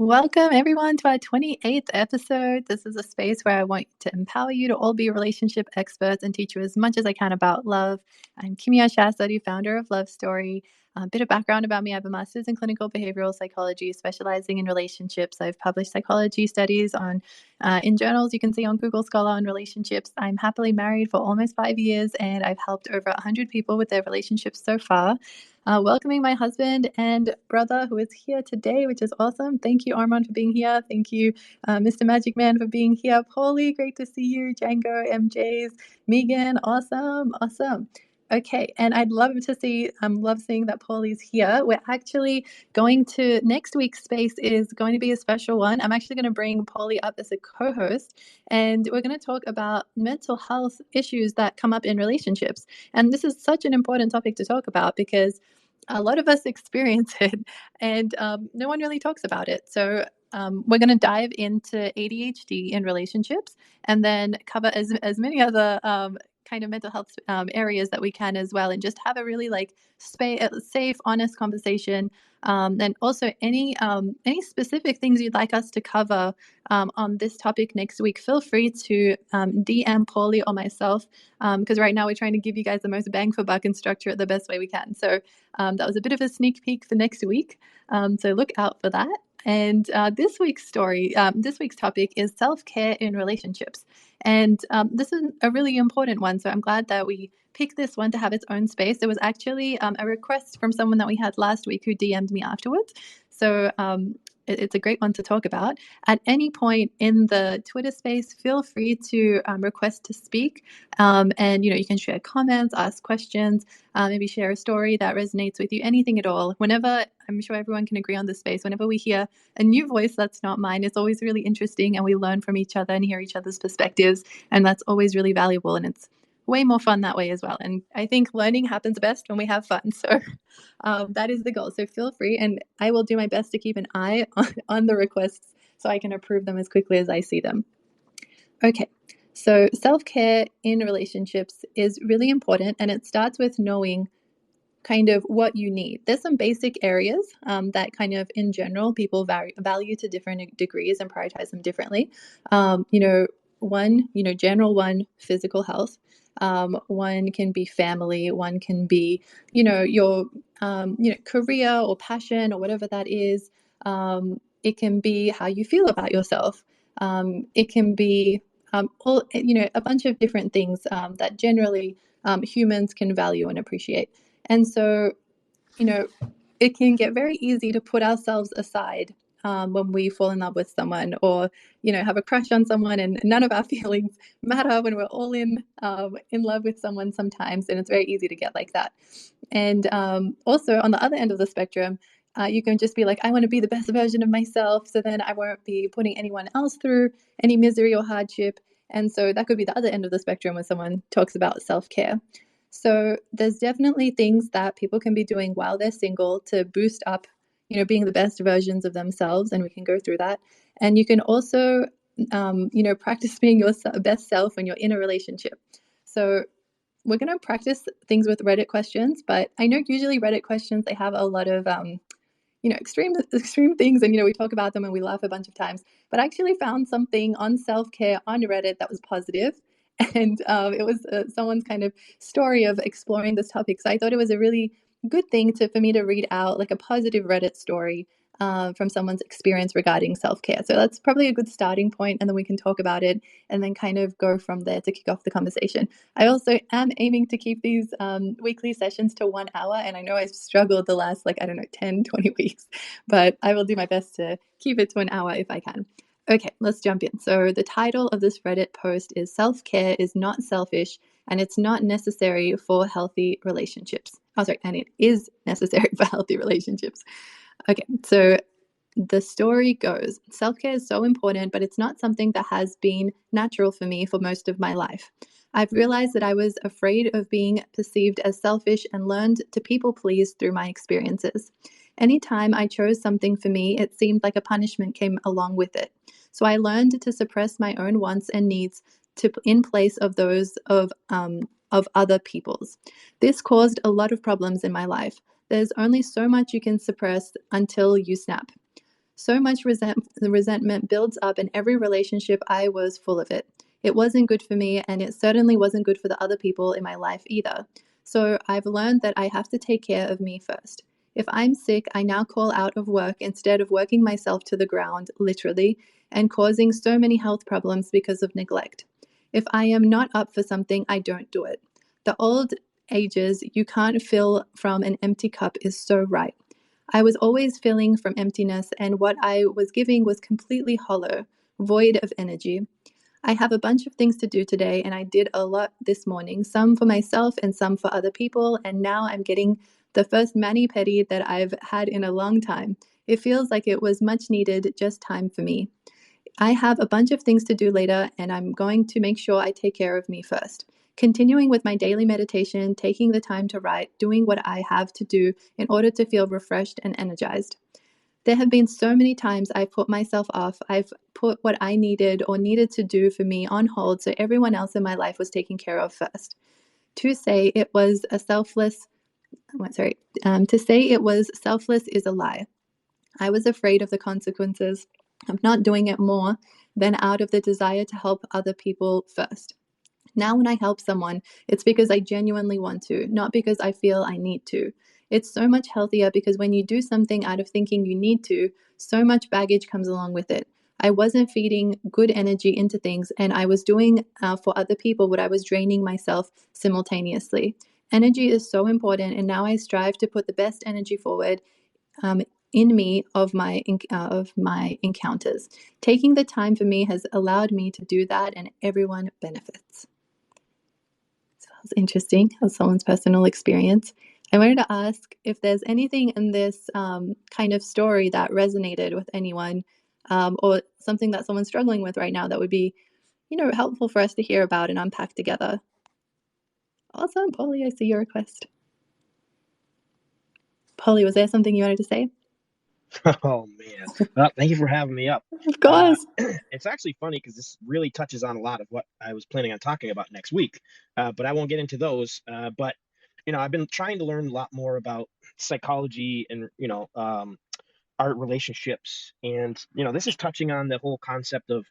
Welcome, everyone, to our 28th episode. This is a space where I want to empower you to all be relationship experts and teach you as much as I can about love. I'm Kimia Shastadi, founder of Love Story. A bit of background about me: I have a master's in clinical behavioral psychology, specializing in relationships. I've published psychology studies in journals you can see on Google Scholar on relationships. I'm happily married for almost 5 years, and I've helped over 100 people with their relationships so far. Welcoming my husband and brother who is here today, which is awesome. Thank you, Armand, for being here. Thank you, Mr. Magic Man, for being here. Paulie, great to see you. Django, MJs, Megan, awesome. Okay, and I'd love to see, love seeing that Paulie's here. We're actually going to, next week's space is going to be a special one. I'm actually going to bring Paulie up as a co-host, and we're going to talk about mental health issues that come up in relationships. And this is such an important topic to talk about because a lot of us experience it, and no one really talks about it. So we're going to dive into ADHD in relationships, and then cover as many other kind of mental health areas that we can as well, and just have a really safe, honest conversation. And also any specific things you'd like us to cover on this topic next week, feel free to DM Paulie or myself, because right now we're trying to give you guys the most bang for buck and structure it the best way we can. So that was a bit of a sneak peek for next week. So look out for that. And this week's topic is self-care in relationships. And this is a really important one. So I'm glad that we picked this one to have its own space. It was actually a request from someone that we had last week who DM'd me afterwards. So it's a great one to talk about. At any point in the Twitter space, feel free to request to speak. And, you can share comments, ask questions, maybe share a story that resonates with you, anything at all. Whenever, I'm sure everyone can agree on this space, whenever we hear a new voice that's not mine, it's always really interesting, and we learn from each other and hear each other's perspectives. And that's always really valuable. And it's way more fun that way as well. And I think learning happens best when we have fun. So that is the goal. So feel free, and I will do my best to keep an eye on the requests so I can approve them as quickly as I see them. Okay, so self-care in relationships is really important, and it starts with knowing kind of what you need. There's some basic areas that kind of in general people value to different degrees and prioritize them differently. General one, physical health. One can be family. One can be, your, career or passion or whatever that is. It can be how you feel about yourself. It can be a bunch of different things that generally humans can value and appreciate. And so, it can get very easy to put ourselves aside when we fall in love with someone, or, have a crush on someone, and none of our feelings matter when we're all in love with someone sometimes. And it's very easy to get like that. And also on the other end of the spectrum, you can just be like, I want to be the best version of myself, so then I won't be putting anyone else through any misery or hardship. And so that could be the other end of the spectrum when someone talks about self-care. So there's definitely things that people can be doing while they're single to boost up, being the best versions of themselves, and we can go through that. And you can also, practice being your best self when you're in a relationship. So we're going to practice things with Reddit questions, but I know usually Reddit questions, they have a lot of, extreme things, and, we talk about them and we laugh a bunch of times, but I actually found something on self-care on Reddit that was positive. And it was someone's kind of story of exploring this topic. So I thought it was a really good thing for me to read out, like a positive Reddit story from someone's experience regarding self-care. So that's probably a good starting point, and then we can talk about it and then kind of go from there to kick off the conversation. I also am aiming to keep these weekly sessions to 1 hour, and I know I've struggled the last 10, 20 weeks, but I will do my best to keep it to an hour if I can. Okay, let's jump in. So the title of this Reddit post is "Self-Care is not selfish, and it's not necessary for healthy relationships." Oh, sorry, and it is necessary for healthy relationships. Okay, so the story goes, self-care is so important, but it's not something that has been natural for me for most of my life. I've realized that I was afraid of being perceived as selfish and learned to people please through my experiences. Anytime I chose something for me, it seemed like a punishment came along with it. So I learned to suppress my own wants and needs in place of those of other people's. This caused a lot of problems in my life. There's only so much you can suppress until you snap. So much resentment builds up in every relationship. I was full of it. It wasn't good for me, and it certainly wasn't good for the other people in my life either. So I've learned that I have to take care of me first. If I'm sick, I now call out of work instead of working myself to the ground, literally, and causing so many health problems because of neglect. If I am not up for something, I don't do it. The old ages, you can't fill from an empty cup, is so right. I was always filling from emptiness, and what I was giving was completely hollow, void of energy. I have a bunch of things to do today, and I did a lot this morning, some for myself and some for other people, and now I'm getting the first mani-pedi that I've had in a long time. It feels like it was much needed, just time for me. I have a bunch of things to do later, and I'm going to make sure I take care of me first. Continuing with my daily meditation, taking the time to write, doing what I have to do in order to feel refreshed and energized. There have been so many times I've put myself off. I've put what I needed or needed to do for me on hold so everyone else in my life was taken care of first. To say it was a selfless, to say it was selfless is a lie. I was afraid of the consequences of not doing it more than out of the desire to help other people first. Now, when I help someone, it's because I genuinely want to, not because I feel I need to. It's so much healthier because when you do something out of thinking you need to, so much baggage comes along with it. I wasn't feeding good energy into things, and I was doing for other people what I was draining myself simultaneously. Energy is so important, and now I strive to put the best energy forward um, in me of my encounters. Taking the time for me has allowed me to do that, and everyone benefits. So that was interesting, how someone's personal experience. I wanted to ask if there's anything in this kind of story that resonated with anyone, or something that someone's struggling with right now that would be, helpful for us to hear about and unpack together. Awesome, Polly, I see your request. Polly, was there something you wanted to say? Oh man. Well, thank you for having me up. Of course. It's actually funny because this really touches on a lot of what I was planning on talking about next week. But I won't get into those. But I've been trying to learn a lot more about psychology and art relationships. And this is touching on the whole concept of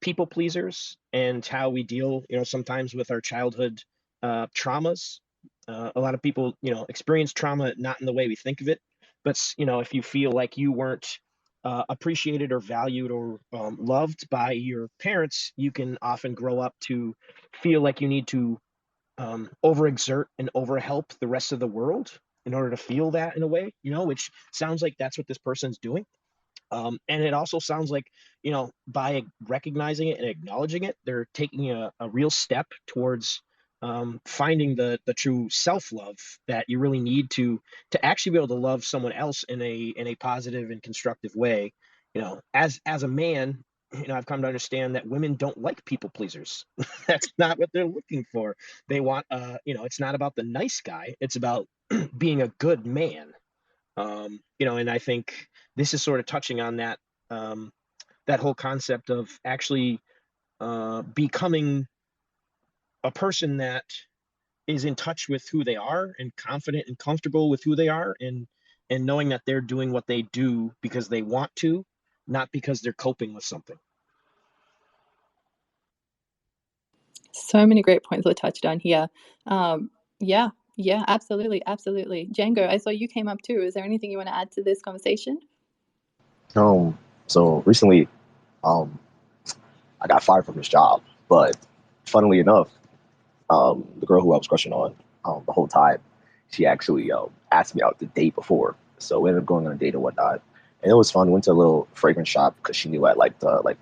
people pleasers and how we deal, sometimes with our childhood traumas. A lot of people, experience trauma not in the way we think of it, but if you feel like you weren't appreciated or valued or loved by your parents, you can often grow up to feel like you need to overexert and overhelp the rest of the world in order to feel that in a way, which sounds like that's what this person's doing. And it also sounds like, by recognizing it and acknowledging it, they're taking a real step towards finding the true self-love that you really need to actually be able to love someone else in a positive and constructive way. As a man, I've come to understand that women don't like people pleasers. That's not what they're looking for. They want, it's not about the nice guy. It's about being a good man. And I think this is sort of touching on that whole concept of actually becoming a person that is in touch with who they are and confident and comfortable with who they are, and knowing that they're doing what they do because they want to, not because they're coping with something. So many great points were touched on here. Yeah, yeah, absolutely, absolutely. Django, I saw you came up too. Is there anything you want to add to this conversation? So recently, um, I got fired from this job, but funnily enough, the girl who I was crushing on the whole time, she actually asked me out the day before. So we ended up going on a date and whatnot, and it was fun. We went to a little fragrance shop because she knew I liked like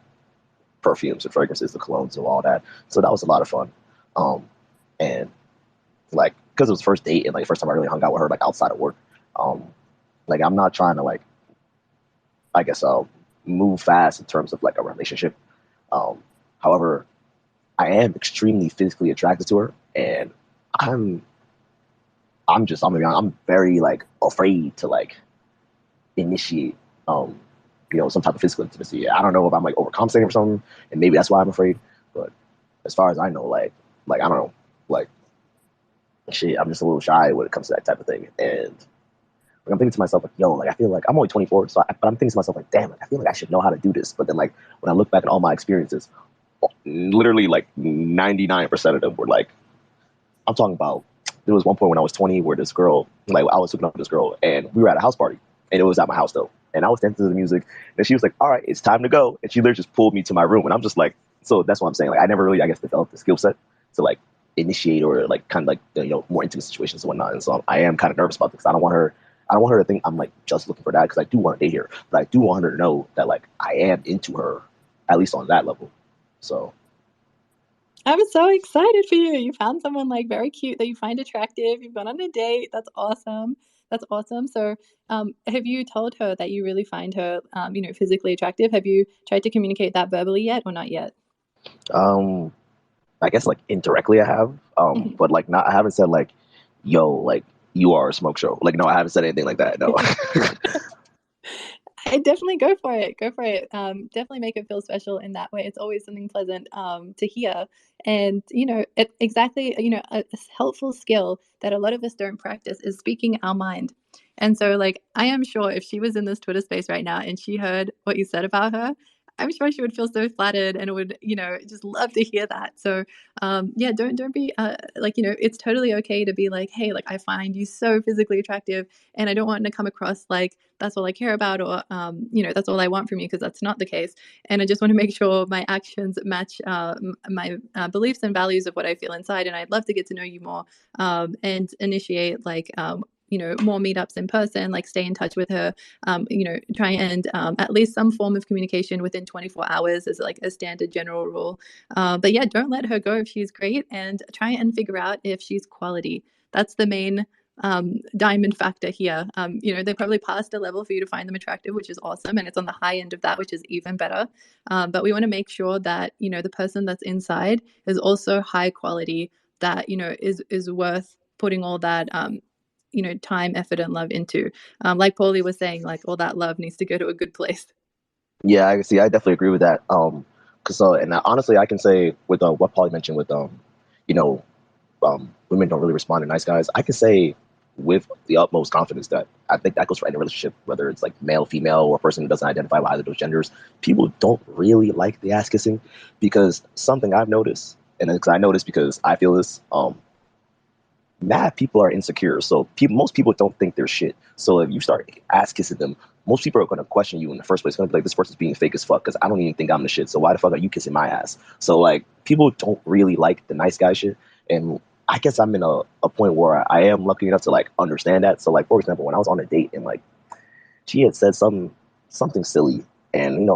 perfumes and fragrances, the colognes and all that. So that was a lot of fun. And like because it was first date and like first time I really hung out with her like outside of work. Um, like I'm not trying to like I guess move fast in terms of like a relationship. Um, However, I am extremely physically attracted to her, and I'm I'm gonna be honest, I'm very like afraid to like initiate some type of physical intimacy. I don't know if I'm like overcompensating for something, and maybe that's why I'm afraid. But as far as I know, like I don't know, like shit, I'm just a little shy when it comes to that type of thing. And Like, I'm thinking to myself, like, yo, like, I feel like I'm only 24, but I'm thinking to myself, like, damn, like, I feel like I should know how to do this. But then, like, when I look back at all my experiences, literally, like, 99% of them were like, I'm talking about, there was one point when I was 20 where this girl, like, I was hooking up with this girl, and we were at a house party, and it was at my house, though. And I was dancing to the music, and she was like, all right, it's time to go. And she literally just pulled me to my room, and I'm just like, so that's what I'm saying. Like, I never really, I guess, developed the skill set to, like, initiate or, like, kind of, like, more intimate situations and whatnot. And so I am kind of nervous about this. I don't want her to think I'm, like, just looking for that, because I do want to date her, but I do want her to know that, like, I am into her, at least on that level. So I'm so excited for you. You found someone like very cute that you find attractive. You've gone on a date. That's awesome. That's awesome. So, have you told her that you really find her, physically attractive? Have you tried to communicate that verbally yet, or not yet? um I guess, like, indirectly I have, Mhm. but, like, not, I haven't said, like, yo, like, you are a smoke show. Like, no, I haven't said anything like that. No. I definitely go for it. Go for it. Definitely make it feel special in that way. It's always something pleasant to hear. And, exactly, a helpful skill that a lot of us don't practice is speaking our mind. And so, like, I am sure if she was in this Twitter space right now and she heard what you said about her, I'm sure she would feel so flattered and would, just love to hear that. So, yeah, don't be like, it's totally okay to be like, hey, like, I find you so physically attractive, and I don't want to come across like that's all I care about, or that's all I want from you, because that's not the case. And I just want to make sure my actions match my beliefs and values of what I feel inside. And I'd love to get to know you more, and initiate like more meetups in person, like stay in touch with her, try and at least some form of communication within 24 hours is like a standard general rule. But yeah, don't let her go if she's great, and try and figure out if she's quality. That's the main diamond factor here. They probably passed a level for you to find them attractive, which is awesome, and it's on the high end of that, which is even better. But we want to make sure that the person that's inside is also high quality, that is worth putting all that time, effort, and love into. Like Paulie was saying, like all that love needs to go to a good place. Yeah, I see. I definitely agree with that. Cause and honestly, I can say with what Polly mentioned with you know, women don't really respond to nice guys. I can say with the utmost confidence that I think that goes for any relationship, whether it's like male, female, or a person who doesn't identify with either of those genders. People don't really like the ass kissing, because something I've noticed, and because I noticed because I feel this, mad people are insecure. So most people don't think they're shit. So if you start ass kissing them, most people are going to question you in the first place. It's going to be like, this person's being fake as fuck, because I don't even think I'm the shit. So why the fuck are you kissing my ass? So, like, people don't really like the nice guy shit. And I guess I'm in a point where I am lucky enough to, like, understand that. So, like, for example, when I was on a date and, like, she had said something silly, and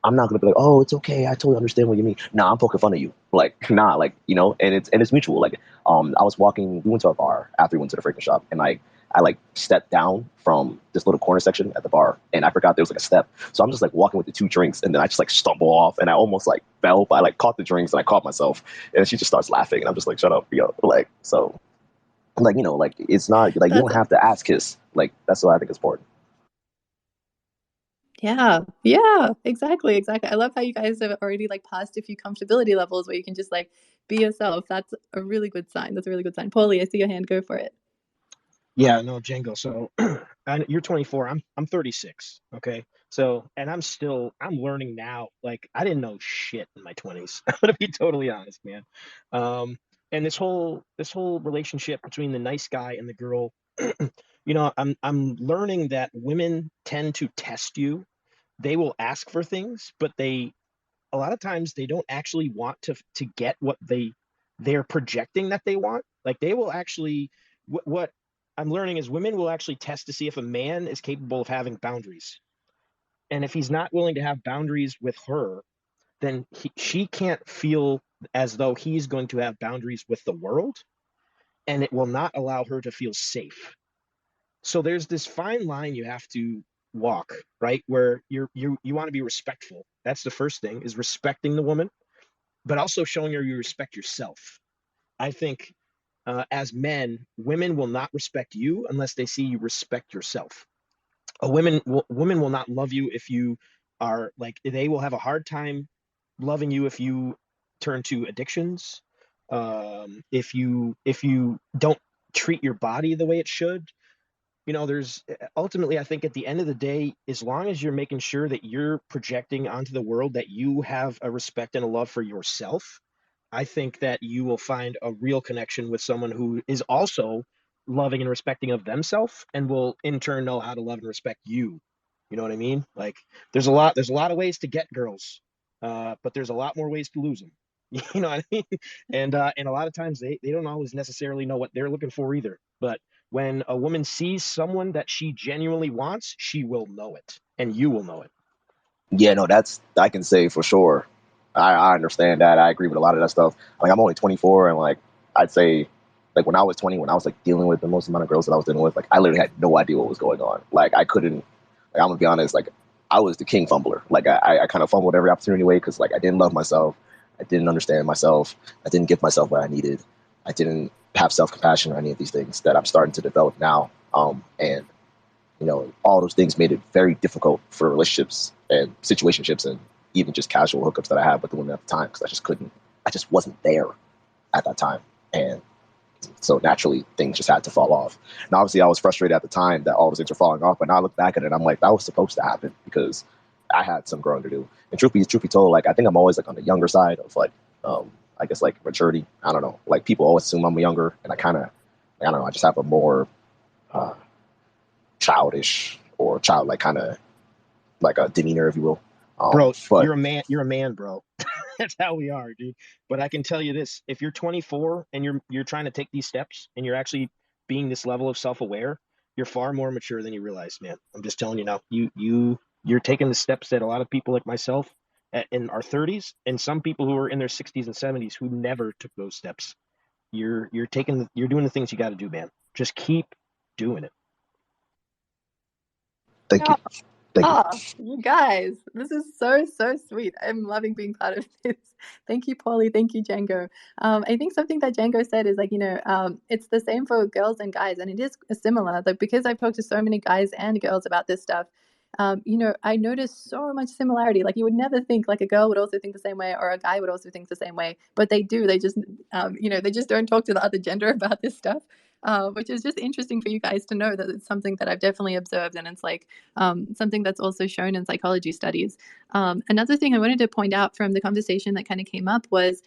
I'm not gonna be like, oh, it's okay, I totally understand what you mean. Nah, I'm poking fun of you. Like, nah, like, and it's mutual. Like, I was walking, we went to a bar after we went to the freaking shop, and like I like stepped down from this little corner section at the bar, and I forgot there was like a step. So I'm just like walking with the two drinks, and then I just like stumble off, and I almost like fell, but I like caught the drinks and I caught myself, and she just starts laughing, and I'm just like, shut up, like, so, like, like, it's not like you That's don't have to ass kiss. Like, that's what I think is important. Yeah, yeah, exactly, exactly. I love how you guys have already like passed a few comfortability levels where you can just like be yourself. That's a really good sign. That's a really good sign. Paulie, I see your hand. Go for it. Yeah, no, Django. So you're 24. I'm 36. Okay. So, and I'm learning now. Like, I didn't know shit in my 20s. I'm gonna be totally honest, man. And this whole relationship between the nice guy and the girl, I'm learning that women tend to test you. They will ask for things, but a lot of times they don't actually want to get what they're projecting that they want. Like, they will actually, what I'm learning is women will actually test to see if a man is capable of having boundaries. And if he's not willing to have boundaries with her, then she can't feel as though he's going to have boundaries with the world, and it will not allow her to feel safe. So there's this fine line you have to walk, right? Where you want to be respectful. That's the first thing, is respecting the woman, but also showing her you respect yourself. I think as men, women will not respect you unless they see you respect yourself. A woman will not love you if you are like, they will have a hard time loving you if you turn to addictions, if you don't treat your body the way it should. there's ultimately, I think at the end of the day, as long as you're making sure that you're projecting onto the world that you have a respect and a love for yourself, I think that you will find a real connection with someone who is also loving and respecting of themselves and will in turn know how to love and respect you. You know what I mean? Like there's a lot of ways to get girls, but there's a lot more ways to lose them. You know what I mean? And a lot of times they don't always necessarily know what they're looking for either. But when a woman sees someone that she genuinely wants, she will know it, and you will know it. Yeah, no, that's I can say for sure. I understand that. I agree with a lot of that stuff. Like I'm only 24, and like I'd say, like when I was 20, when I was like dealing with the most amount of girls that I was dealing with, like I literally had no idea what was going on. Like I couldn't. Like I'm gonna be honest. Like I was the king fumbler. Like I kind of fumbled every opportunity away because like I didn't love myself. I didn't understand myself. I didn't give myself what I needed. I didn't have self compassion or any of these things that I'm starting to develop now. And all those things made it very difficult for relationships and situationships and even just casual hookups that I had with the women at the time because I just wasn't there at that time. And so naturally, things just had to fall off. And obviously, I was frustrated at the time that all those things were falling off. But now I look back at it, I'm like, that was supposed to happen because I had some growing to do. And truth be told, like I think I'm always like on the younger side of like, I guess like maturity. I don't know. Like people always assume I'm younger, and I don't know. I just have a more uh, childish or childlike kind of like a demeanor, if you will. Bro, But you're a man. You're a man, bro. That's how we are, dude. But I can tell you this: if you're 24 and you're trying to take these steps and you're actually being this level of self-aware, you're far more mature than you realize, man. I'm just telling you now. You're taking the steps that a lot of people like myself in our 30s and some people who are in their 60s and 70s who never took those steps. You're doing the things you got to do, man. Just keep doing it. thank you, thank you. Oh, you guys, this is so, so sweet. I'm loving being part of this. Thank you, Paulie. Thank you, Django. I think something that Django said is like, it's the same for girls and guys, and it is similar. Like, because I've talked to so many guys and girls about this stuff, I noticed so much similarity. Like, you would never think like a girl would also think the same way or a guy would also think the same way, but they do. They just, they just don't talk to the other gender about this stuff. Which is just interesting for you guys to know that it's something that I've definitely observed, and it's like something that's also shown in psychology studies. Another thing I wanted to point out from the conversation that kind of came up was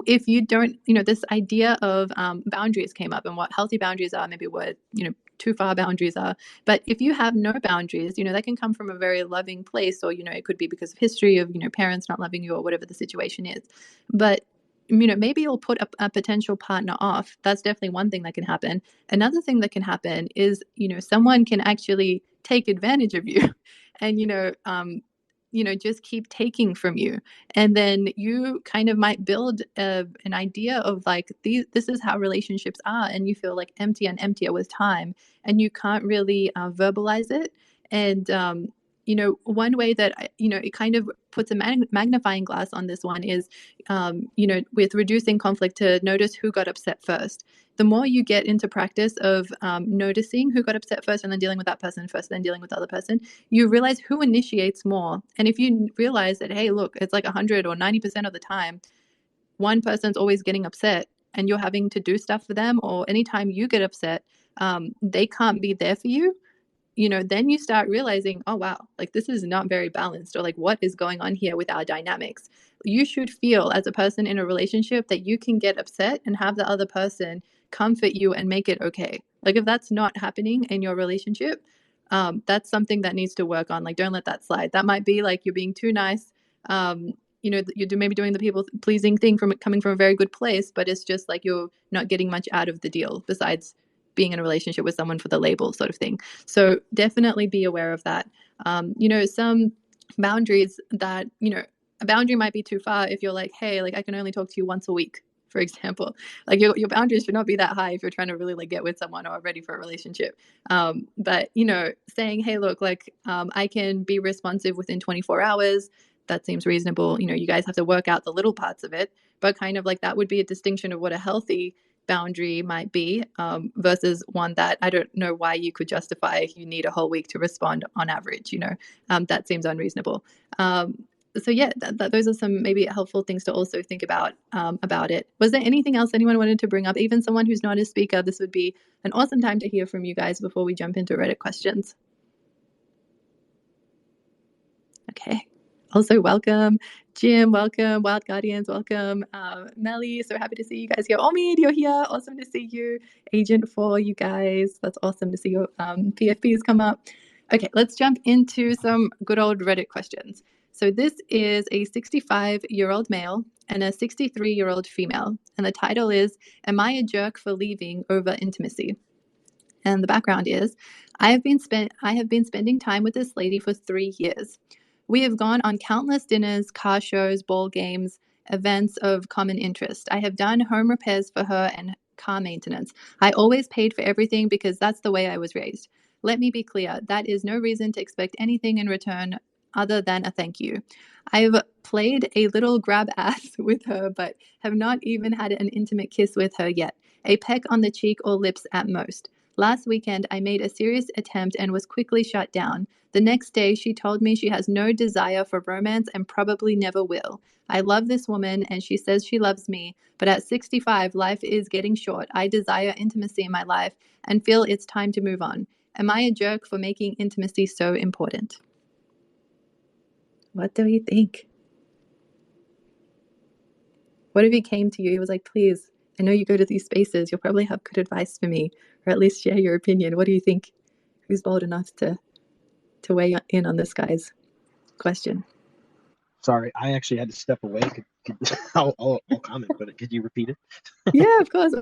if you don't, this idea of boundaries came up and what healthy boundaries are, maybe what, too far boundaries are. But if you have no boundaries, that can come from a very loving place, or, it could be because of history of, parents not loving you or whatever the situation is. But maybe you'll put a potential partner off. That's definitely one thing that can happen. Another thing that can happen is, someone can actually take advantage of you and, just keep taking from you. And then you kind of might build an idea of like, this is how relationships are. And you feel like empty and emptier with time. And you can't really verbalize it. And, one way that, it kind of puts a magnifying glass on this one is, with reducing conflict, to notice who got upset first. The more you get into practice of noticing who got upset first and then dealing with that person first, then dealing with the other person, you realize who initiates more. And if you realize that, hey, look, it's like 100 or 90% of the time, one person's always getting upset and you're having to do stuff for them, or anytime you get upset, they can't be there for you, then you start realizing, oh, wow, like this is not very balanced, or like what is going on here with our dynamics. You should feel as a person in a relationship that you can get upset and have the other person comfort you and make it okay. Like if that's not happening in your relationship, that's something that needs to work on. Like don't let that slide. That might be like you're being too nice. You're maybe doing the people pleasing thing from coming from a very good place, but it's just like you're not getting much out of the deal besides being in a relationship with someone for the label sort of thing. So definitely be aware of that. Some boundaries that, a boundary might be too far if you're like, hey, like I can only talk to you once a week, for example. Like your boundaries should not be that high if you're trying to really like get with someone or ready for a relationship. But, saying, hey, look, like I can be responsive within 24 hours. That seems reasonable. You guys have to work out the little parts of it, but kind of like that would be a distinction of what a healthy boundary might be, versus one that I don't know why you could justify if you need a whole week to respond on average. That seems unreasonable. So yeah, those are some maybe helpful things to also think about it. Was there anything else anyone wanted to bring up? Even someone who's not a speaker, this would be an awesome time to hear from you guys before we jump into Reddit questions. Okay. Also, welcome, Jim. Welcome, Wild Guardians. Welcome, Melly. So happy to see you guys here. Omid, you're here. Awesome to see you. Agent 4, you guys. That's awesome to see your PFPs come up. Okay, let's jump into some good old Reddit questions. So this is a 65-year-old male and a 63-year-old female. And the title is, Am I a Jerk for Leaving Over Intimacy? And the background is, I have been spending time with this lady for 3 years. We have gone on countless dinners, car shows, ball games, events of common interest. I have done home repairs for her and car maintenance. I always paid for everything because that's the way I was raised. Let me be clear, that is no reason to expect anything in return other than a thank you. I've played a little grab ass with her, but have not even had an intimate kiss with her yet. A peck on the cheek or lips at most. Last weekend, I made a serious attempt and was quickly shut down. The next day, she told me she has no desire for romance and probably never will. I love this woman and she says she loves me, but at 65, life is getting short. I desire intimacy in my life and feel it's time to move on. Am I a jerk for making intimacy so important? What do you think? What if he came to you? He was like, please, I know you go to these spaces. You'll probably have good advice for me, or at least share your opinion. What do you think? Who's bold enough to weigh in on this guy's question? Sorry, I actually had to step away. I'll comment, but could you repeat it? Yeah, of course.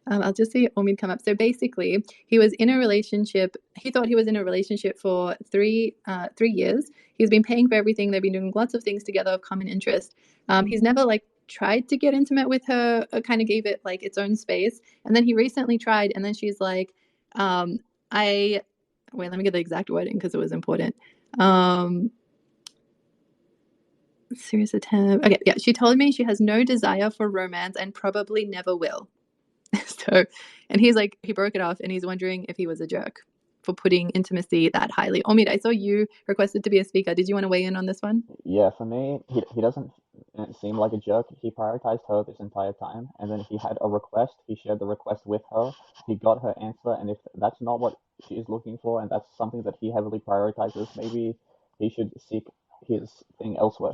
I'll just see Omid come up. So basically, he was in a relationship. He thought he was in a relationship for 3 years. He's been paying for everything. They've been doing lots of things together of common interest. He's never tried to get intimate with her. Kind of gave it its own space. And then he recently tried, and then she's like, "I wait. Let me get the exact wording because it was important." Serious attempt. Okay, yeah. She told me she has no desire for romance and probably never will. So, and he's like, he broke it off and he's wondering if he was a jerk for putting intimacy that highly. Omid, I saw you requested to be a speaker. Did you want to weigh in on this one? Yeah, for me, he doesn't seem like a jerk. He prioritized her this entire time, and then he had a request. He shared the request with her. He got her answer, and if that's not what she is looking for, and that's something that he heavily prioritizes, maybe he should seek his thing elsewhere.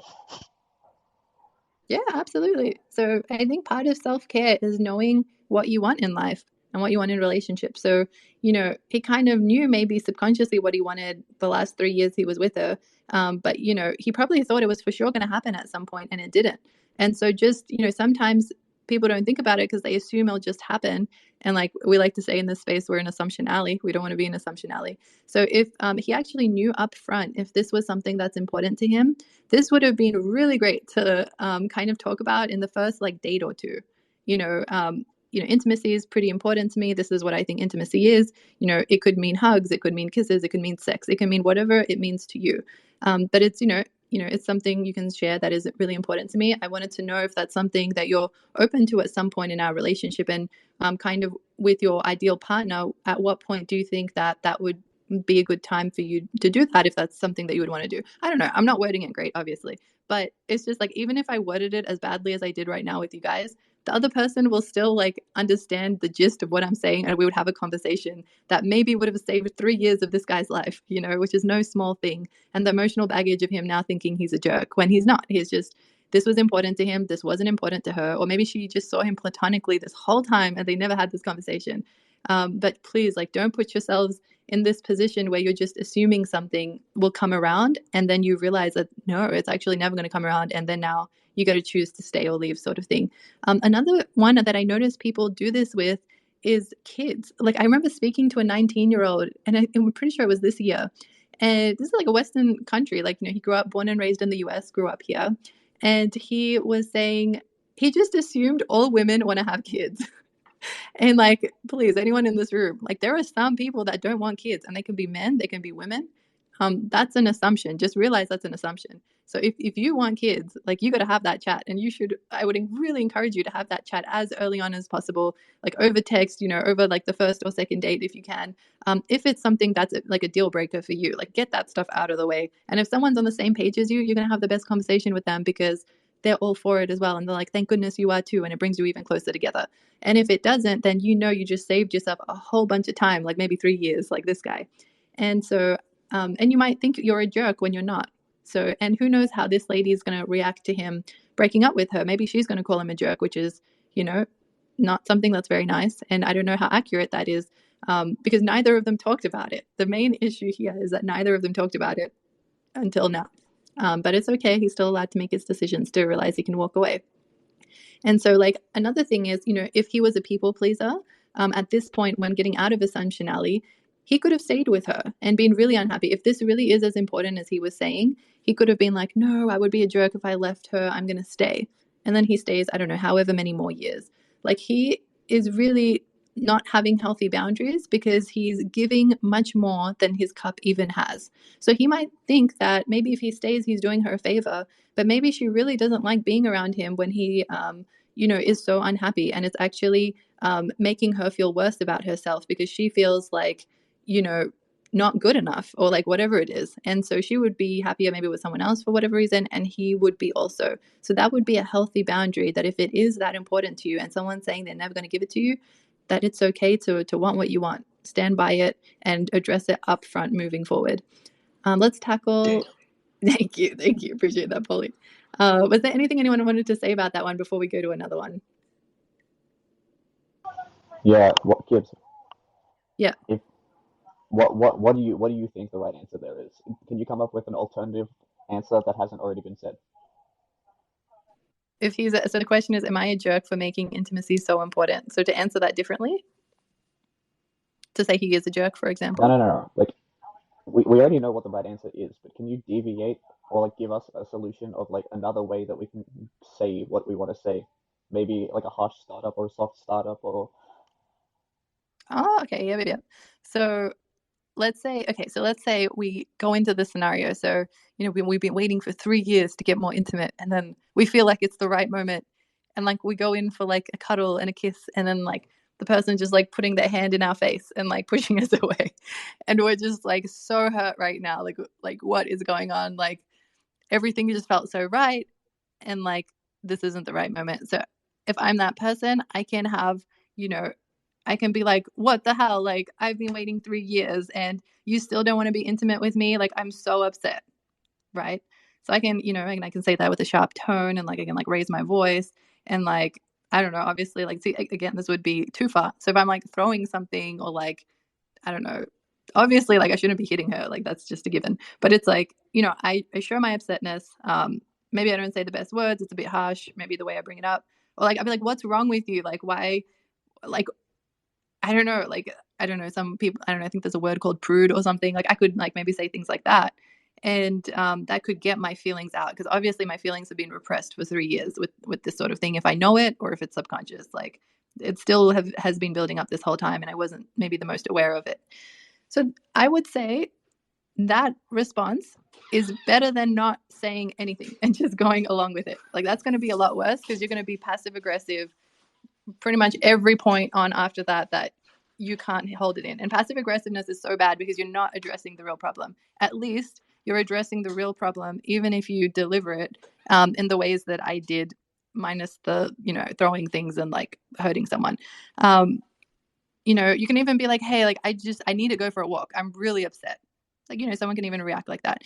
Yeah, absolutely. So I think part of self-care is knowing what you want in life and what you want in relationships. So, he kind of knew maybe subconsciously what he wanted the last 3 years he was with her. But, he probably thought it was for sure going to happen at some point and it didn't. And so just, sometimes people don't think about it because they assume it'll just happen. And like we like to say in this space, we're in assumption alley. We don't want to be in assumption alley. So if he actually knew up front, if this was something that's important to him, this would have been really great to kind of talk about in the first date or two. Intimacy is pretty important to me. This is what I think intimacy is. It could mean hugs, it could mean kisses, it could mean sex, it can mean whatever it means to you. But it's it's something you can share that is really important to me. I wanted to know if that's something that you're open to at some point in our relationship, and kind of with your ideal partner. At what point do you think that would be a good time for you to do that, if that's something that you would want to do? I don't know. I'm not wording it great, obviously, but it's just even if I worded it as badly as I did right now with you guys, the other person will still understand the gist of what I'm saying, and we would have a conversation that maybe would have saved 3 years of this guy's life, which is no small thing. And the emotional baggage of him now thinking he's a jerk when he's not. He's just, this was important to him, this wasn't important to her, or maybe she just saw him platonically this whole time and they never had this conversation. But please, don't put yourselves in this position where you're just assuming something will come around and then you realize that no, it's actually never going to come around, and then now you got to choose to stay or leave, sort of thing. Another one that I noticed people do this with is kids. I remember speaking to a 19-year-old, and I'm pretty sure it was this year, and this is a Western country. He grew up, born and raised in the US, grew up here, and he was saying he just assumed all women want to have kids. And please, anyone in this room, there are some people that don't want kids, and they can be men, they can be women. That's an assumption. Just realize that's an assumption. So if you want kids, like, you got to have that chat, and I would really encourage you to have that chat as early on as possible, like over text, over like the first or second date if you can. If it's something that's like a deal breaker for you, like, get that stuff out of the way. And if someone's on the same page as you, you're going to have the best conversation with them because they're all for it as well. And they're like, thank goodness you are too. And it brings you even closer together. And if it doesn't, then you just saved yourself a whole bunch of time, like maybe 3 years, like this guy. And so, and you might think you're a jerk when you're not. So, and who knows how this lady is going to react to him breaking up with her. Maybe she's going to call him a jerk, which is, not something that's very nice. And I don't know how accurate that is, because neither of them talked about it. The main issue here is that neither of them talked about it until now. But it's okay. He's still allowed to make his decisions, to realize he can walk away. And so, like, another thing is, if he was a people pleaser, at this point, when getting out of Assumption Alley, he could have stayed with her and been really unhappy. If this really is as important as he was saying, he could have been like, no, I would be a jerk if I left her. I'm going to stay. And then he stays, I don't know, however many more years. Like, he is really not having healthy boundaries because he's giving much more than his cup even has. So he might think that maybe if he stays, he's doing her a favor, but maybe she really doesn't like being around him when he, is so unhappy. And it's actually making her feel worse about herself because she feels like, not good enough, or like whatever it is. And so she would be happier maybe with someone else for whatever reason, and he would be also. So that would be a healthy boundary, that if it is that important to you and someone's saying they're never going to give it to you, that it's okay to want what you want, stand by it, and address it up front moving forward. Let's tackle... Thank you. Appreciate that, Polly. Was there anything anyone wanted to say about that one before we go to another one? Yeah, Gibbs? Yeah. What do you think the right answer there is? Can you come up with an alternative answer that hasn't already been said? So the question is, am I a jerk for making intimacy so important? So to answer that differently, to say he is a jerk, for example. No. Like, we already know what the right answer is, but can you deviate or like give us a solution of like another way that we can say what we want to say? Maybe like a harsh startup or a soft startup or... Oh, okay. Yeah. So let's say we go into the scenario. So, we've been waiting for 3 years to get more intimate, and then we feel like it's the right moment. And like, we go in for like a cuddle and a kiss, and then like the person just like putting their hand in our face and like pushing us away. And we're just like so hurt right now. Like what is going on? Like, everything just felt so right. And like, this isn't the right moment. So if I'm that person, I can have, I can be like, what the hell? Like, I've been waiting 3 years and you still don't want to be intimate with me? Like, I'm so upset. Right. So I can, I can say that with a sharp tone, and like, I can like raise my voice, and like, I don't know, obviously, like, see, again, this would be too far. So if I'm like throwing something, or like, I don't know, obviously, like, I shouldn't be hitting her. Like, that's just a given. But it's like, I show my upsetness. Maybe I don't say the best words. It's a bit harsh. Maybe the way I bring it up, or like, I'd be like, what's wrong with you? Like, why? Like, I don't know. Like, I don't know. Some people, I don't know. I think there's a word called prude or something. Like, I could like maybe say things like that. And that could get my feelings out, because obviously my feelings have been repressed for 3 years with this sort of thing, if I know it or if it's subconscious. Like, it still has been building up this whole time, and I wasn't maybe the most aware of it. So I would say that response is better than not saying anything and just going along with it. Like, that's going to be a lot worse, because you're going to be passive aggressive pretty much every point on after that you can't hold it in. And passive aggressiveness is so bad because you're not addressing the real problem. At least you're addressing the real problem, even if you deliver it in the ways that I did, minus the, throwing things and like hurting someone. You can even be like, hey, like, I need to go for a walk. I'm really upset. Like, someone can even react like that.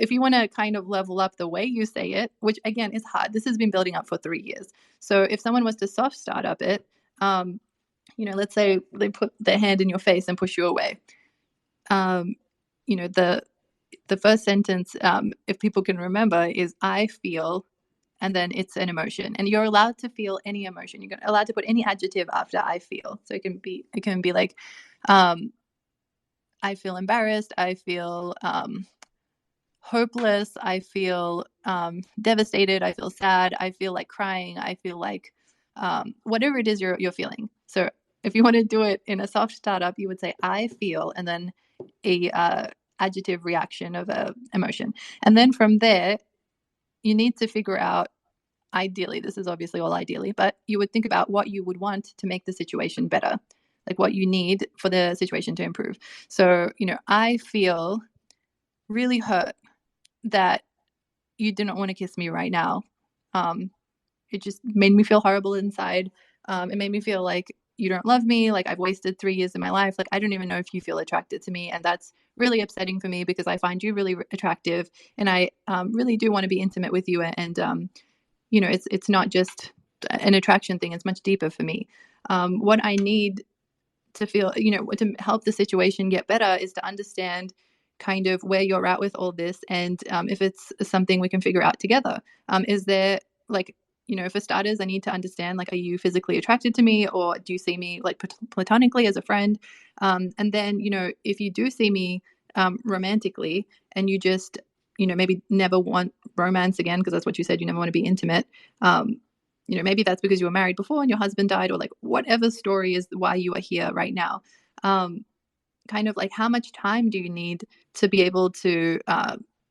If you want to kind of level up the way you say it, which again is hard. This has been building up for 3 years. So if someone was to soft start up it, let's say they put their hand in your face and push you away. The first sentence, if people can remember, is I feel, and then it's an emotion, and you're allowed to feel any emotion. You're allowed to put any adjective after I feel. So it can be like, I feel embarrassed, I feel hopeless, I feel devastated, I feel sad, I feel like crying, I feel like whatever it is you're feeling. So if you want to do it in a soft startup, you would say I feel, and then adjective reaction of a emotion. And then from there, you need to figure out, ideally, this is obviously all ideally, but you would think about what you would want to make the situation better, like what you need for the situation to improve. So, I feel really hurt that you didn't want to kiss me right now. It just made me feel horrible inside. It made me feel like you don't love me, like I've wasted 3 years of my life. Like I don't even know if you feel attracted to me, and that's really upsetting for me because I find you really attractive, and I really do want to be intimate with you. And it's not just an attraction thing; it's much deeper for me. What I need to feel, to help the situation get better is to understand kind of where you're at with all this, and if it's something we can figure out together. Is there, like, for starters, I need to understand, like, are you physically attracted to me, or do you see me like platonically as a friend? And then, if you do see me romantically, and you just, maybe never want romance again, because that's what you said, you never want to be intimate. Maybe that's because you were married before and your husband died, or like whatever story is why you are here right now. Kind of like, how much time do you need to be able to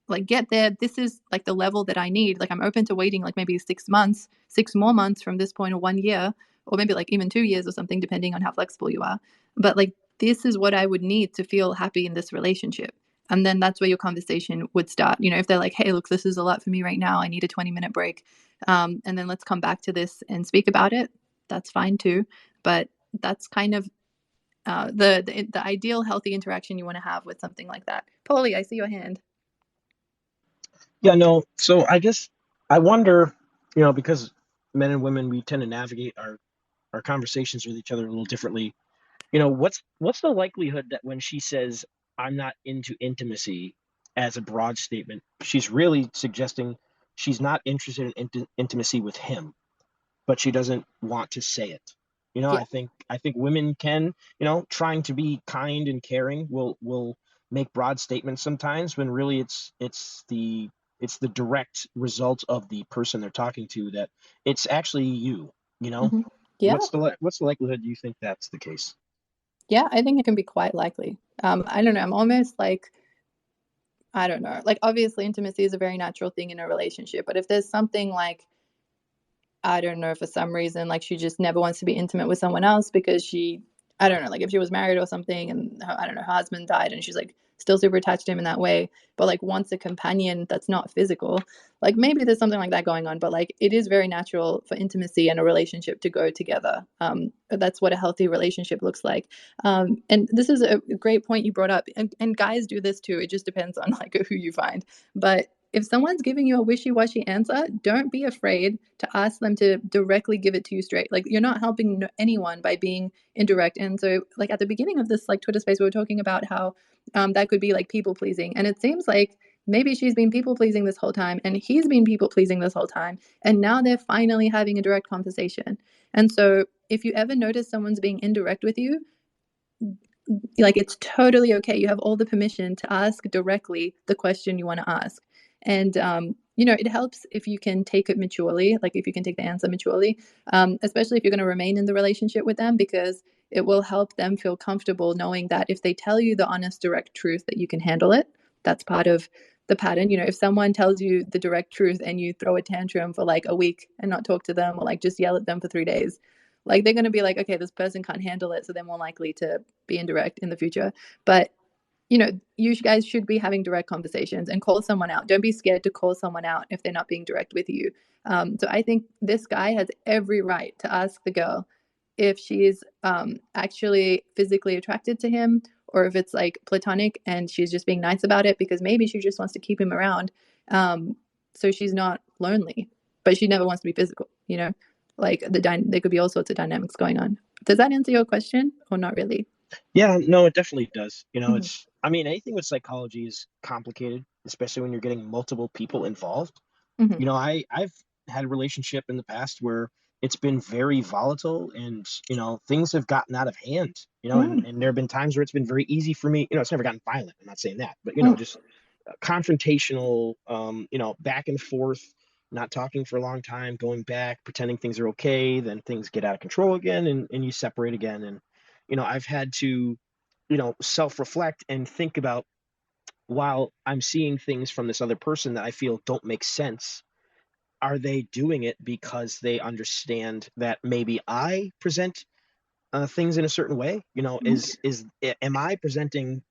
like get there? This is like the level that I need. Like I'm open to waiting like maybe 6 months, 6 more months from this point, or 1 year, or maybe like even 2 years or something, depending on how flexible you are. But like, this is what I would need to feel happy in this relationship. And then that's where your conversation would start. If they're like, hey, look, this is a lot for me right now, I need a 20-minute break. And then let's come back to this and speak about it. That's fine too. But that's kind of the ideal healthy interaction you want to have with something like that. Paulie, I see your hand. Yeah, no. So I guess I wonder, because men and women, we tend to navigate our conversations with each other a little differently. What's the likelihood that when she says I'm not into intimacy as a broad statement, she's really suggesting she's not interested in intimacy with him, but she doesn't want to say it. Yeah. I think women can, trying to be kind and caring will make broad statements sometimes when really it's the direct result of the person they're talking to, that it's actually you, you know. Mm-hmm. Yeah. What's the likelihood you think that's the case? Yeah, I think it can be quite likely. I don't know. I'm almost like, I don't know. Like, obviously, intimacy is a very natural thing in a relationship. But if there's something like, I don't know, for some reason, like she just never wants to be intimate with someone else because I don't know, like if she was married or something and I don't know, her husband died and she's like still super attached to him in that way, but like wants a companion that's not physical, like maybe there's something like that going on. But like, it is very natural for intimacy and a relationship to go together. That's what a healthy relationship looks like. And this is a great point you brought up. And guys do this too. It just depends on like who you find. But if someone's giving you a wishy-washy answer, don't be afraid to ask them to directly give it to you straight. Like, you're not helping anyone by being indirect. And so, like, at the beginning of this like Twitter space, we were talking about how that could be like people pleasing, and it seems like maybe she's been people pleasing this whole time, and he's been people pleasing this whole time, and now they're finally having a direct conversation. And so, if you ever notice someone's being indirect with you, like, it's totally okay. You have all the permission to ask directly the question you want to ask. And it helps if you can take it maturely, like if you can take the answer maturely, especially if you're going to remain in the relationship with them, because it will help them feel comfortable knowing that if they tell you the honest, direct truth, that you can handle it. That's part of the pattern. If someone tells you the direct truth and you throw a tantrum for like a week and not talk to them, or like just yell at them for 3 days, like they're going to be like, okay, this person can't handle it, so they're more likely to be indirect in the future. But you guys should be having direct conversations and call someone out. Don't be scared to call someone out if they're not being direct with you. So I think this guy has every right to ask the girl if she's actually physically attracted to him, or if it's like platonic and she's just being nice about it because maybe she just wants to keep him around, so she's not lonely, but she never wants to be physical. Like there could be all sorts of dynamics going on. Does that answer your question or not really? Yeah, no, it definitely does. Mm-hmm. I mean, anything with psychology is complicated, especially when you're getting multiple people involved. Mm-hmm. I've had a relationship in the past where it's been very volatile, and things have gotten out of hand. And there have been times where it's been very easy for me. It's never gotten violent. I'm not saying that, but just confrontational. Back and forth, not talking for a long time, going back, pretending things are okay, then things get out of control again, and you separate again. And I've had to self-reflect and think about while I'm seeing things from this other person that I feel don't make sense, are they doing it because they understand that maybe I present things in a certain way? You know, Mhm. am I presenting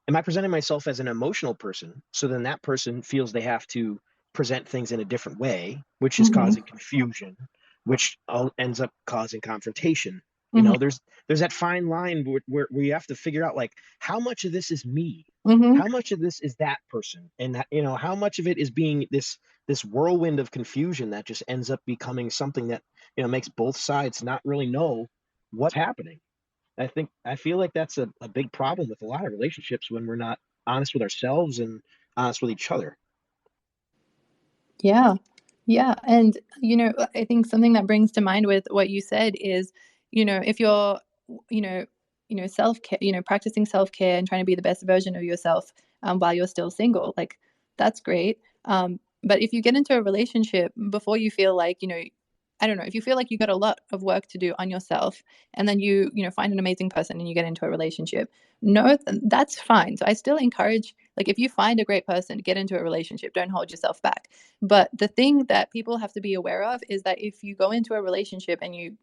am I presenting myself as an emotional person? So then that person feels they have to present things in a different way, which is Mhm. causing confusion, which ends up causing confrontation. You Mhm. know, there's that fine line where you have to figure out like how much of this is me, Mhm. how much of this is that person, and that, you know, how much of it is being this whirlwind of confusion that just ends up becoming something that, you know, makes both sides not really know what's happening. I feel like that's a big problem with a lot of relationships when we're not honest with ourselves and honest with each other. Yeah. Yeah. And, I think something that brings to mind with what you said is, if you're, you know, self-care, practicing self-care and trying to be the best version of yourself while you're still single, like that's great. But if you get into a relationship before you feel like, I don't know, if you feel like you got a lot of work to do on yourself and then you find an amazing person and you get into a relationship, no, that's fine. So I still encourage, like, if you find a great person, get into a relationship, don't hold yourself back. But the thing that people have to be aware of is that if you go into a relationship and you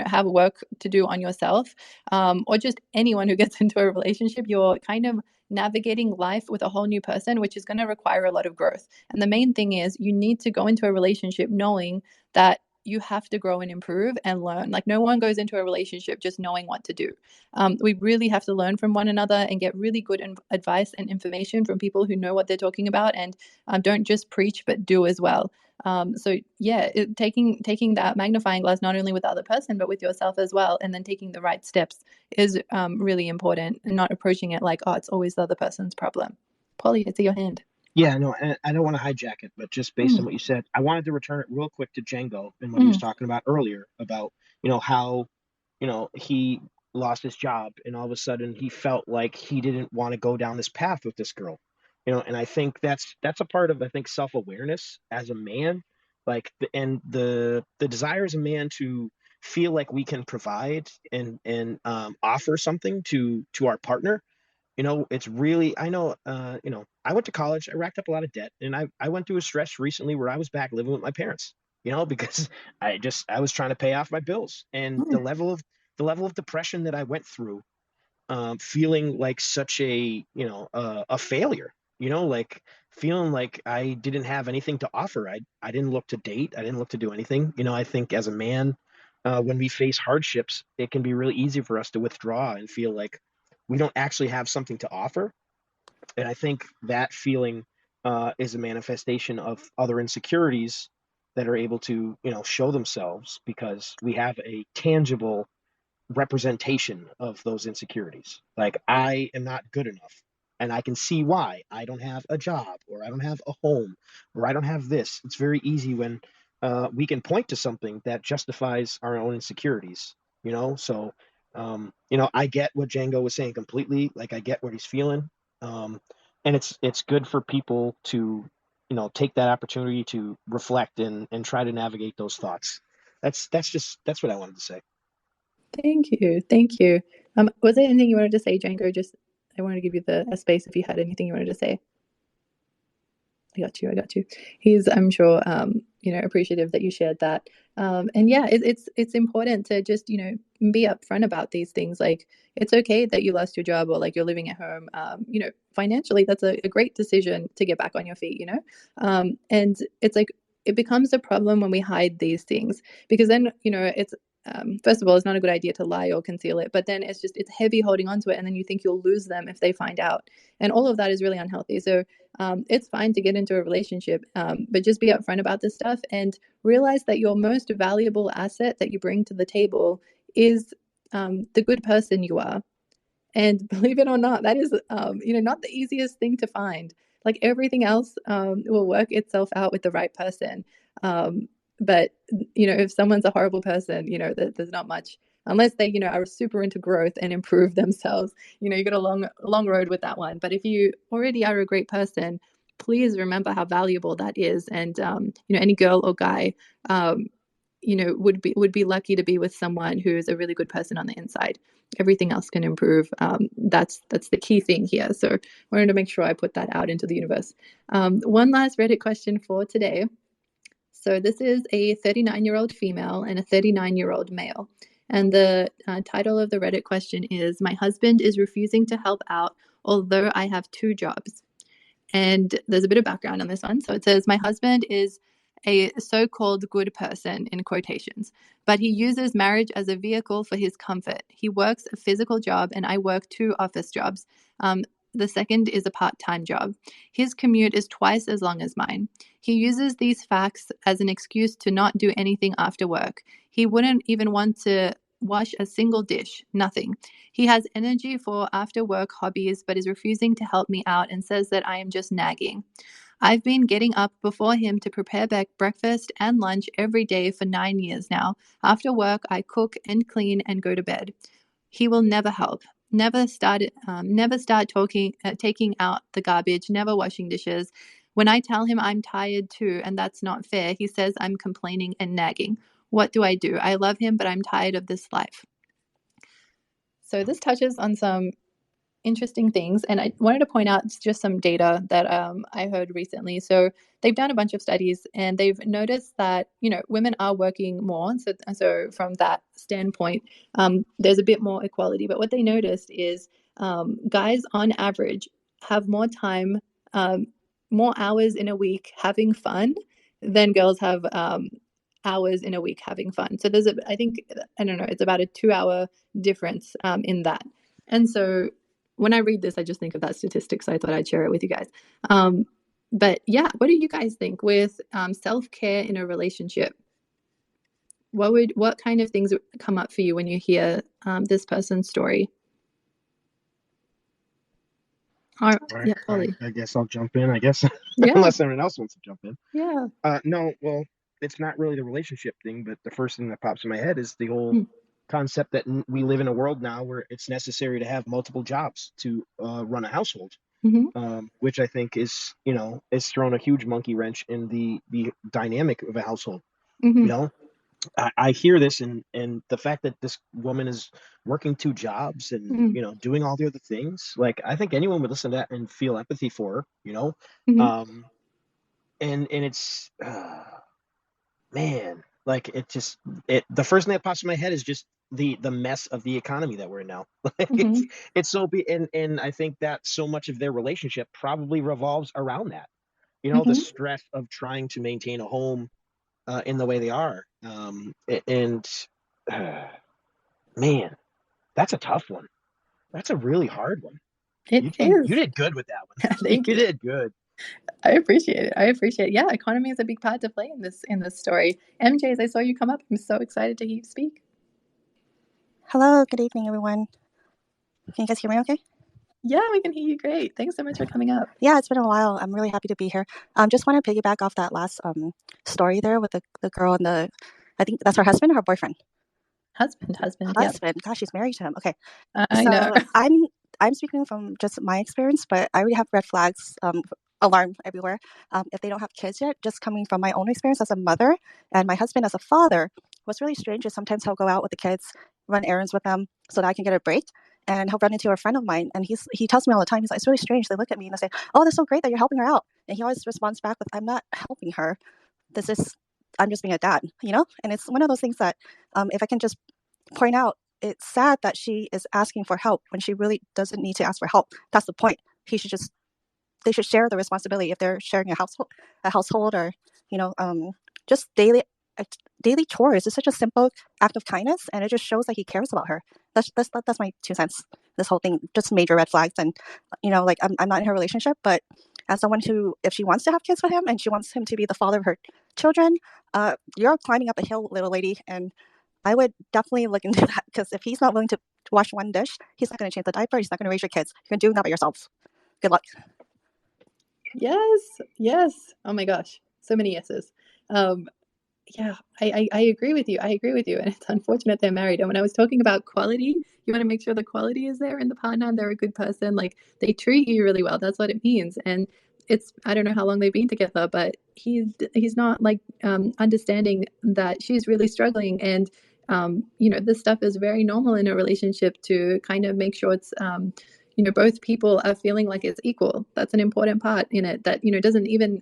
have work to do on yourself, or just anyone who gets into a relationship, you're kind of navigating life with a whole new person, which is going to require a lot of growth. And the main thing is you need to go into a relationship knowing that you have to grow and improve and learn. Like, no one goes into a relationship just knowing what to do. We really have to learn from one another and get really good advice and information from people who know what they're talking about, and don't just preach but do as well. So yeah, taking that magnifying glass not only with the other person but with yourself as well, and then taking the right steps is really important, and not approaching it like, oh, it's always the other person's problem. Polly, I see your hand. Yeah, no, and I don't want to hijack it, but just based Mm, on what you said, I wanted to return it real quick to Django and what he was mm, talking about earlier about, you know, how, you know, he lost his job and all of a sudden he felt like he didn't want to go down this path with this girl. You know, and I think that's a part of, I think, self-awareness as a man, like the desire as a man to feel like we can provide and offer something to our partner. You know, it's really, I know, you know, I went to college, I racked up a lot of debt, and I went through a stretch recently where I was back living with my parents, you know, because I was trying to pay off my bills, and mm, the level of depression that I went through, feeling like such a failure, you know, like feeling like I didn't have anything to offer. I didn't look to date, I didn't look to do anything. You know, I think as a man, when we face hardships, it can be really easy for us to withdraw and feel like we don't actually have something to offer. And I think that feeling is a manifestation of other insecurities that are able to, you know, show themselves because we have a tangible representation of those insecurities. Like, I am not good enough. And I can see why. I don't have a job, or I don't have a home, or I don't have this. It's very easy when we can point to something that justifies our own insecurities, you know? So, you know, I get what Django was saying completely. Like, I get what he's feeling. And it's good for people to, you know, take that opportunity to reflect and try to navigate those thoughts. That's what I wanted to say. thank you, thank you. Was there anything you wanted to say, Django? Just, I wanted to give you the a space if you had anything you wanted to say. I got you. I got you. He's, I'm sure, appreciative that you shared that. And yeah, it's important to just, be upfront about these things. Like, it's okay that you lost your job or like you're living at home. Financially, that's a great decision to get back on your feet. And it's like it becomes a problem when we hide these things, because then it's. First of all, it's not a good idea to lie or conceal it, but then it's heavy holding on to it, and then you think you'll lose them if they find out, and all of that is really unhealthy. So it's fine to get into a relationship, but just be upfront about this stuff and realize that your most valuable asset that you bring to the table is the good person you are. And believe it or not, that is, not the easiest thing to find. Like, everything else will work itself out with the right person. But, if someone's a horrible person, there's not much, unless they, are super into growth and improve themselves. You got a long road with that one. But if you already are a great person, please remember how valuable that is. And, any girl or guy, would be lucky to be with someone who is a really good person on the inside. Everything else can improve. That's the key thing here. So I wanted to make sure I put that out into the universe. One last Reddit question for today. So this is a 39-year-old female and a 39-year-old male. And the title of the Reddit question is, my husband is refusing to help out, although I have 2 jobs. And there's a bit of background on this one. So it says, my husband is a so-called good person in quotations, but he uses marriage as a vehicle for his comfort. He works a physical job and I work 2 office jobs. The second is a part-time job. His commute is twice as long as mine. He uses these facts as an excuse to not do anything after work. He wouldn't even want to wash a single dish, nothing. He has energy for after-work hobbies, but is refusing to help me out and says that I am just nagging. I've been getting up before him to prepare breakfast and lunch every day for 9 years now. After work, I cook and clean and go to bed. He will never help. Never start taking out the garbage, never washing dishes. When I tell him I'm tired too, and that's not fair, he says I'm complaining and nagging. What do I do? I love him, but I'm tired of this life. So this touches on some interesting things, and I wanted to point out just some data that I heard recently. So they've done a bunch of studies, and they've noticed that women are working more. So from that standpoint, there's a bit more equality. But what they noticed is guys on average have more time, more hours in a week having fun than girls have hours in a week having fun. So there's I don't know, it's about a 2-hour difference in that. And so when I read this, I just think of that statistic, so I thought I'd share it with you guys. But yeah, what do you guys think with self-care in a relationship? What kind of things come up for you when you hear this person's story? All right, yeah, Polly. I guess I'll jump in, I guess. Yeah. Unless anyone else wants to jump in. Yeah. No, well, it's not really the relationship thing, but the first thing that pops in my head is the whole concept that we live in a world now where it's necessary to have multiple jobs to run a household, which I think is thrown a huge monkey wrench in the dynamic of a household. I hear this, and the fact that this woman is working 2 jobs and doing all the other things, like, I think anyone would listen to that and feel empathy for her, and it's man, like, the first thing that pops in my head is just the mess of the economy that we're in now. It's so and I think that so much of their relationship probably revolves around that, the stress of trying to maintain a home in the way they are. And man, that's a tough one. That's a really hard one. You did good with that one. Thank you. You did good. I appreciate it. Yeah, economy is a big part to play in this story. MJ, as I saw you come up, I'm so excited to hear you speak. Hello, good evening, everyone. Can you guys hear me okay? Yeah, we can hear you great. Thanks so much for coming up. Yeah, it's been a while. I'm really happy to be here. Just want to piggyback off that last story there with the girl and I think that's her husband or her boyfriend? Husband. Yep. Gosh, she's married to him. Okay. I know. I'm speaking from just my experience, but I already have red flags, alarm everywhere. If they don't have kids yet, just coming from my own experience as a mother and my husband as a father, what's really strange is sometimes he'll go out with the kids, run errands with them so that I can get a break. And he'll run into a friend of mine, and he tells me all the time, he's like, it's really strange. They look at me and they say, oh, that's so great that you're helping her out. And he always responds back with, I'm not helping her. I'm just being a dad, And it's one of those things that if I can just point out, it's sad that she is asking for help when she really doesn't need to ask for help. That's the point. They should share the responsibility if they're sharing a household or, just daily chores. It's such a simple act of kindness, and it just shows that he cares about her. That's my 2 cents. This whole thing, just major red flags. And like, I'm not in her relationship, but as someone who, if she wants to have kids with him and she wants him to be the father of her children, you're climbing up a hill, little lady, and I would definitely look into that, because if he's not willing to wash one dish, he's not going to change the diaper. He's not going to raise your kids. You're doing that by yourself. Good luck. Yes. Oh my gosh, so many yeses. Yeah, I agree with you. And it's unfortunate they're married. And when I was talking about quality, you want to make sure the quality is there in the partner and they're a good person. Like, they treat you really well. That's what it means. And it's I don't know how long they've been together, but he's not like understanding that she's really struggling. And this stuff is very normal in a relationship, to kind of make sure it's both people are feeling like it's equal. That's an important part in it, that doesn't even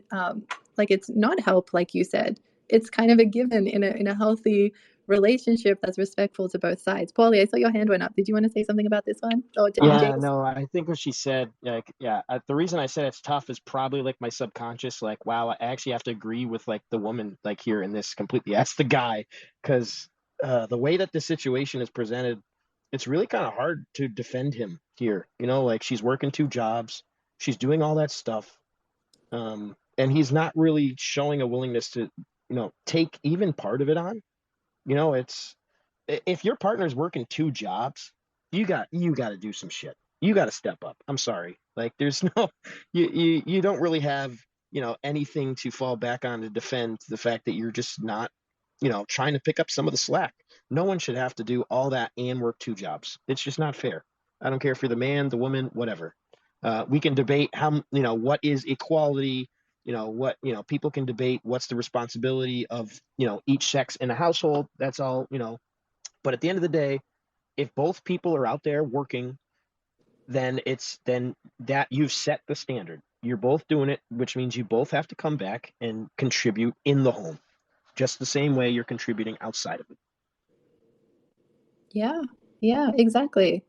like, it's not help, like you said. It's kind of a given in a healthy relationship that's respectful to both sides. Paulie, I saw your hand went up. Did you want to say something about this one? Oh, Yeah, James. no, I think what she said, like, yeah, the reason I said it's tough is probably like my subconscious, like, wow, I actually have to agree with like the woman, like here in this completely as the guy, because the way that the situation is presented, it's really kind of hard to defend him here. Like, she's working 2 jobs, she's doing all that stuff, and he's not really showing a willingness to, take even part of it on. It's if your partner's working 2 jobs, you got to do some shit. You got to step up. I'm sorry. Like, there's no you don't really have, anything to fall back on to defend the fact that you're just not, trying to pick up some of the slack. No one should have to do all that and work 2 jobs. It's just not fair. I don't care if you're the man, the woman, whatever. We can debate how, what is equality, what, people can debate what's the responsibility of, each sex in a household. That's all, but at the end of the day, if both people are out there working, then that you've set the standard. You're both doing it, which means you both have to come back and contribute in the home, just the same way you're contributing outside of it. Yeah, exactly.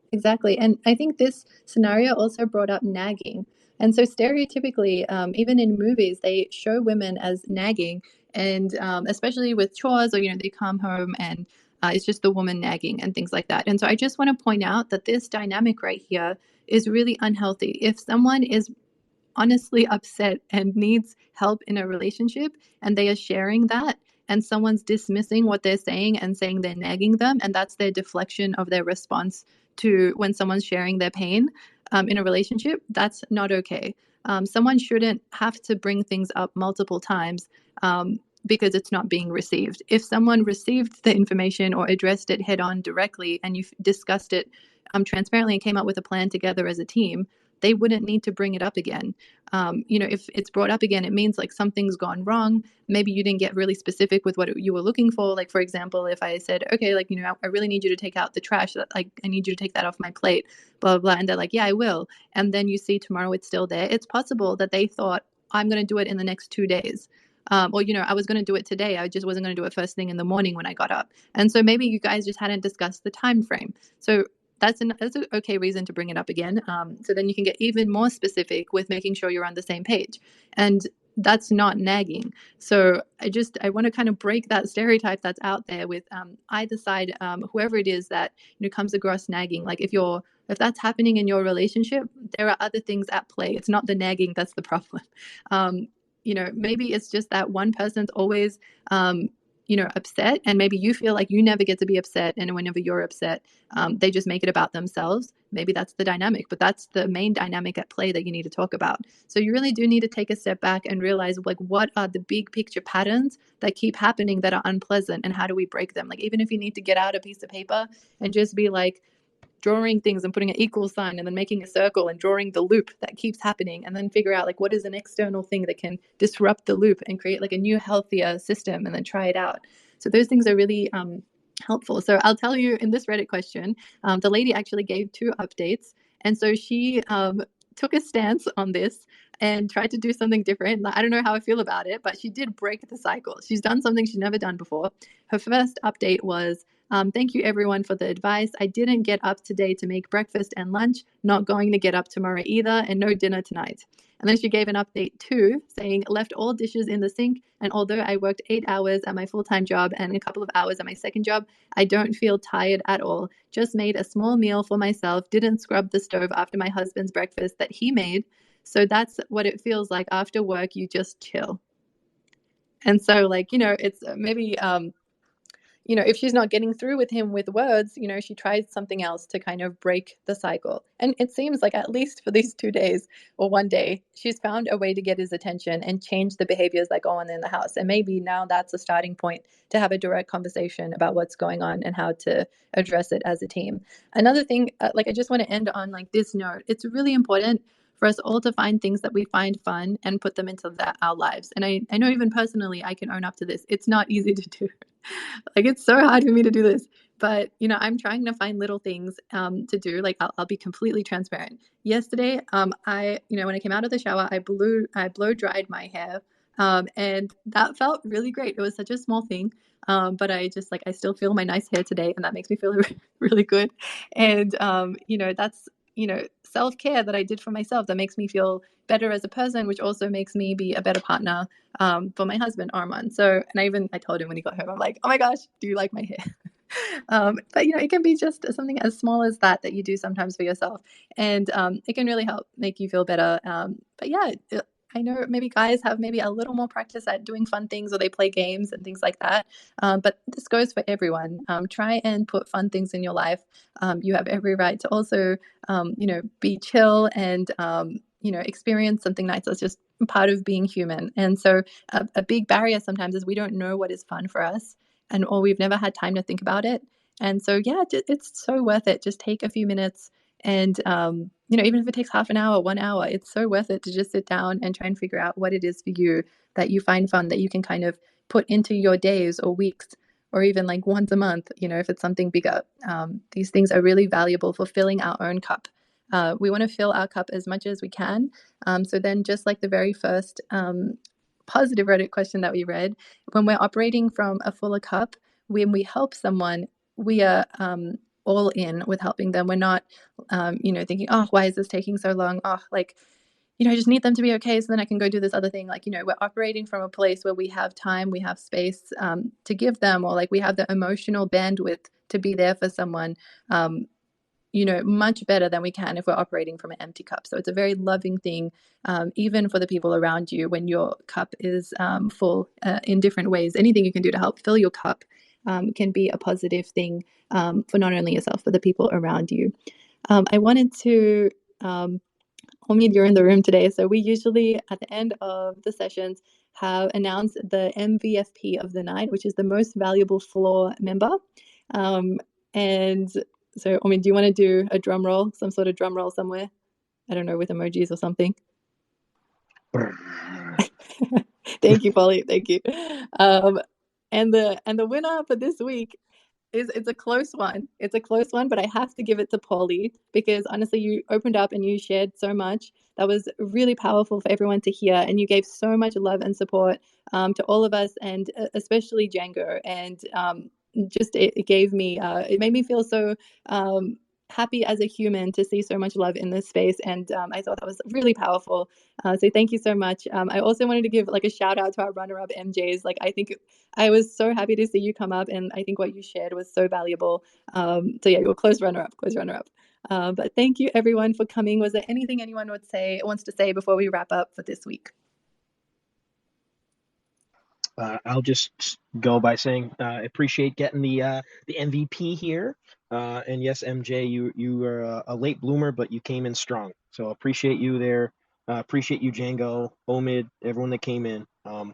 And I think this scenario also brought up nagging. And so stereotypically, even in movies, they show women as nagging, and especially with chores, or they come home and it's just the woman nagging and things like that. And so I just want to point out that this dynamic right here is really unhealthy. If someone is honestly upset and needs help in a relationship, and they are sharing that, and someone's dismissing what they're saying and saying they're nagging them, and that's their deflection of their response to when someone's sharing their pain in a relationship, that's not okay. Someone shouldn't have to bring things up multiple times because it's not being received. If someone received the information or addressed it head on directly, and you've discussed it transparently and came up with a plan together as a team, they wouldn't need to bring it up again. If it's brought up again, it means like something's gone wrong. Maybe you didn't get really specific with what you were looking for. Like, for example, if I said, okay, like, I really need you to take out the trash, I need you to take that off my plate, blah, blah, blah. And they're like, yeah, I will. And then you see tomorrow it's still there. It's possible that they thought, I'm going to do it in the next 2 days. Or, I was going to do it today. I just wasn't going to do it first thing in the morning when I got up. And so maybe you guys just hadn't discussed the time frame. So that's an okay reason to bring it up again. So then you can get even more specific with making sure you're on the same page. And that's not nagging. So I want to kind of break that stereotype that's out there with either side, whoever it is that comes across nagging. Like, if that's happening in your relationship, there are other things at play. It's not the nagging that's the problem. Maybe it's just that one person's always upset, and maybe you feel like you never get to be upset, and whenever you're upset, they just make it about themselves. Maybe that's the dynamic, but that's the main dynamic at play that you need to talk about. So you really do need to take a step back and realize, like, what are the big picture patterns that keep happening that are unpleasant, and how do we break them? Like, even if you need to get out a piece of paper and just be like, drawing things and putting an equal sign and then making a circle and drawing the loop that keeps happening, and then figure out like what is an external thing that can disrupt the loop and create like a new healthier system, and then try it out. So those things are really helpful. So I'll tell you, in this Reddit question, the lady actually gave 2 updates, and so she took a stance on this and tried to do something different. I don't know how I feel about it, but she did break the cycle. She's done something she's never done before. Her first update was, thank you everyone for the advice. I didn't get up today to make breakfast and lunch, not going to get up tomorrow either, and no dinner tonight. And then she gave an update 2 saying, left all dishes in the sink, and although I worked 8 hours at my full-time job and a couple of hours at my second job, I don't feel tired at all. Just made a small meal for myself, didn't scrub the stove after my husband's breakfast that he made. So that's what it feels like after work, you just chill. And so, like, it's maybe if she's not getting through with him with words, she tries something else to kind of break the cycle. And it seems like, at least for these 2 days or 1 day, she's found a way to get his attention and change the behaviors that go on in the house. And maybe now that's a starting point to have a direct conversation about what's going on and how to address it as a team. Another thing, I just want to end on like this note. It's really important for us all to find things that we find fun and put them into our lives. And I know even personally, I can own up to this. It's not easy to do. Like, it's so hard for me to do this. But, I'm trying to find little things to do. Like, I'll be completely transparent. Yesterday, when I came out of the shower, I blow dried my hair. And that felt really great. It was such a small thing. But I still feel my nice hair today, and that makes me feel really good. And, that's, self-care that I did for myself that makes me feel better as a person, which also makes me be a better partner for my husband, Armand. So, and I told him when he got home, I'm like, oh my gosh, do you like my hair? But it can be just something as small as that you do sometimes for yourself, and it can really help make you feel better. But yeah, I know maybe guys have maybe a little more practice at doing fun things, or they play games and things like that. But this goes for everyone. Try and put fun things in your life. You have every right to also, be chill and, experience something nice. That's just part of being human. And so a big barrier sometimes is we don't know what is fun for us, or we've never had time to think about it. And so, yeah, it's so worth it. Just take a few minutes, and even if it takes half an hour, 1 hour, it's so worth it to just sit down and try and figure out what it is for you that you find fun, that you can kind of put into your days or weeks, or even like once a month, if it's something bigger. These things are really valuable for filling our own cup. We want to fill our cup as much as we can. So then, just like the very first positive Reddit question that we read, when we're operating from a fuller cup, when we help someone, we are all in with helping them. We're not, thinking, oh, why is this taking so long? Oh, I just need them to be okay, so then I can go do this other thing. We're operating from a place where we have time, we have space to give them, or we have the emotional bandwidth to be there for someone, much better than we can if we're operating from an empty cup. So it's a very loving thing, even for the people around you, when your cup is full in different ways. Anything you can do to help fill your cup can be a positive thing for not only yourself, but the people around you. I wanted to Omid, you're in the room today. So we usually, at the end of the sessions, have announced the MVFP of the night, which is the most valuable floor member. And so, Omid, do you want to do a drum roll, some sort of drum roll somewhere? I don't know, with emojis or something. Thank you, Polly. Thank you. And the winner for this week it's a close one. It's a close one, but I have to give it to Paulie, because honestly, you opened up and you shared so much that was really powerful for everyone to hear, and you gave so much love and support to all of us, and especially Django. And just it gave me, it made me feel so happy as a human to see so much love in this space, and I thought that was really powerful. So thank you so much. I also wanted to give a shout out to our runner-up MJs. I think I was so happy to see you come up, and I think what you shared was so valuable. So yeah, you're close runner-up. But thank you everyone for coming. Was there anything anyone wants to say before we wrap up for this week? I'll just go by saying I appreciate getting the MVP here. And yes, MJ, you were a late bloomer, but you came in strong. So appreciate you there. Appreciate you, Django, Omid, everyone that came in. I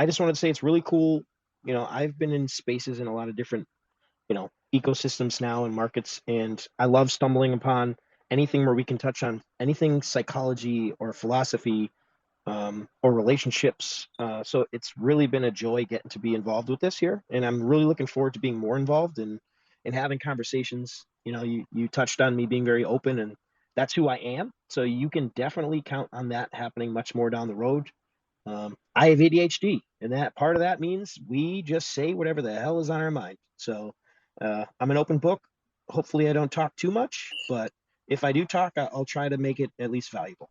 just wanted to say it's really cool. I've been in spaces in a lot of different, ecosystems now and markets, and I love stumbling upon anything where we can touch on anything psychology or philosophy, or relationships. So it's really been a joy getting to be involved with this here, and I'm really looking forward to being more involved and having conversations. You touched on me being very open, and that's who I am. So you can definitely count on that happening much more down the road. I have ADHD, and that part of that means we just say whatever the hell is on our mind. So I'm an open book. Hopefully, I don't talk too much, but if I do talk, I'll try to make it at least valuable.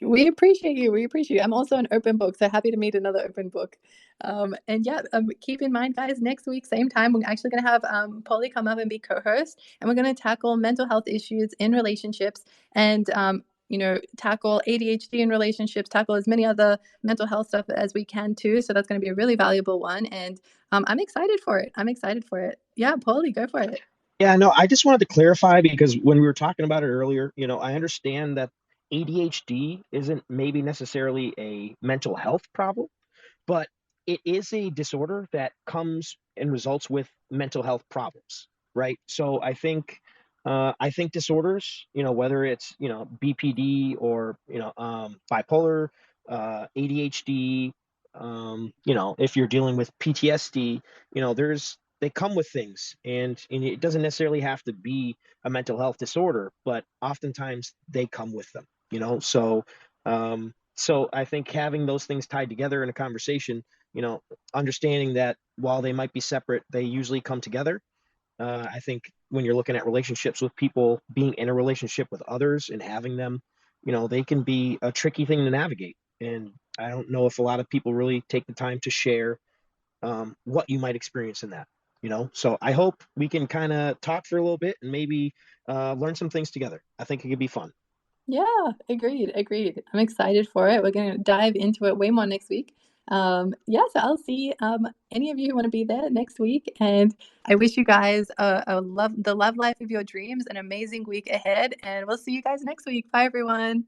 We appreciate you. We appreciate you. I'm also an open book, so happy to meet another open book. And yeah, keep in mind, guys, next week, same time, we're actually going to have Polly come up and be co-host, and we're going to tackle mental health issues in relationships, and tackle ADHD in relationships, tackle as many other mental health stuff as we can too. So that's going to be a really valuable one, and I'm excited for it. Yeah, Polly, go for it. Yeah, no, I just wanted to clarify, because when we were talking about it earlier, I understand that ADHD isn't maybe necessarily a mental health problem, but it is a disorder that comes and results with mental health problems, right? So I think I think disorders, whether it's, BPD or, bipolar, ADHD, if you're dealing with PTSD, they come with things, and it doesn't necessarily have to be a mental health disorder, but oftentimes they come with them, so I think having those things tied together in a conversation, understanding that while they might be separate, they usually come together. I think when you're looking at relationships with people, being in a relationship with others and having them, they can be a tricky thing to navigate. And I don't know if a lot of people really take the time to share what you might experience in that. So I hope we can kind of talk for a little bit and maybe learn some things together. I think it could be fun. Yeah, agreed. I'm excited for it. We're going to dive into it way more next week. Yeah, so I'll see any of you who want to be there next week. And I wish you guys the love life of your dreams, an amazing week ahead. And we'll see you guys next week. Bye, everyone.